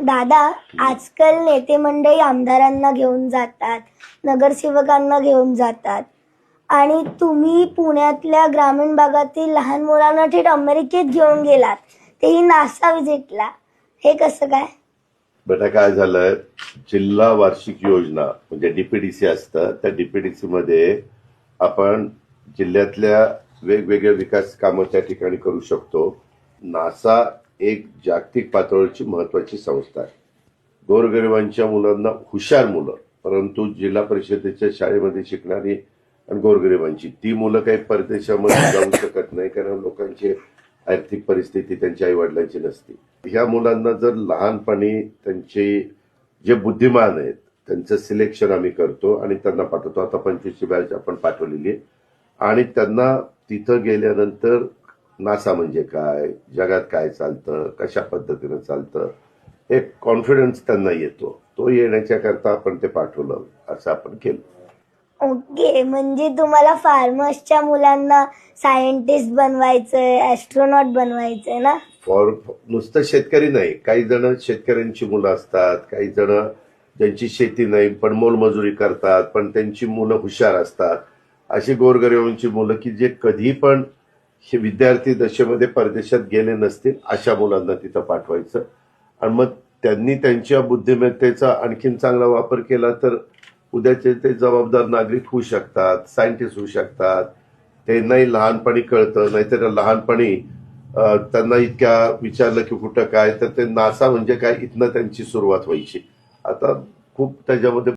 दादा, आजकाल नेते मंडळी आमदारांना घेऊन जातात, नगरसेवकांना घेऊन जातात आणि तुम्ही पुण्यातल्या ग्रामीण भागातील लहान मुलांना थेट अमेरिकेत घेऊन गेलात, तेही नासा व्हिजिटला. हे कसं काय? बेटा काय झालंय, जिल्हा वार्षिक योजना म्हणजे डीपीडीसी असतं, त्या डीपीडीसी मध्ये आपण जिल्ह्यातल्या वेगवेगळ्या विकास कामं त्या ठिकाणी करू शकतो. नासा एक जागतिक पातळीची महत्वाची संस्था आहे. गोरगरिबांच्या मुलांना, हुशार मुलं, परंतु जिल्हा परिषदेच्या शाळेमध्ये शिकणारी आणि गोरगरिबांची ती मुलं काही परदेशामध्ये जाऊ शकत नाही, कारण लोकांची आर्थिक परिस्थिती त्यांच्या आई वडिलांची नसते. ह्या मुलांना जर लहानपणी त्यांचे जे बुद्धिमान आहेत त्यांचं सिलेक्शन आम्ही करतो आणि त्यांना पाठवतो. आता 25ची बॅच आपण पाठवलेली आहे आणि त्यांना तिथं गेल्यानंतर नासा म्हणजे काय, जगात काय चालतं, कशा पद्धतीनं चालतं, हे कॉन्फिडन्स त्यांना येतो. तो येण्याच्या करता आपण ते पाठवलं, असं आपण केलं. ओके, म्हणजे तुम्हाला फार्मर्सच्या मुलांना सायंटिस्ट बनवायचंय, ऍस्ट्रॉनॉट बनवायचंय ना? नुसतं शेतकरी नाही, काही जण शेतकऱ्यांची मुलं असतात, काही जण ज्यांची शेती नाही पण मोलमजुरी करतात, पण त्यांची मुलं हुशार असतात. अशी गोरगरिबांची मुलं की जे कधी पण हे विद्यार्थी दशेमध्ये परदेशात गेले नसतील, अशा मुलांना तिथं पाठवायचं आणि मग त्यांनी त्यांच्या बुद्धिमत्तेचा आणखीन चांगला वापर केला तर उद्याचे ते जबाबदार नागरिक होऊ शकतात, सायंटिस्ट होऊ शकतात. त्यांनाही लहानपणी कळतं, नाहीतर लहानपणी त्यांना इतक्या विचारलं की कुठं काय, तर ते नासा म्हणजे काय इथनं त्यांची सुरुवात व्हायची. आता खूप त्याच्यामध्ये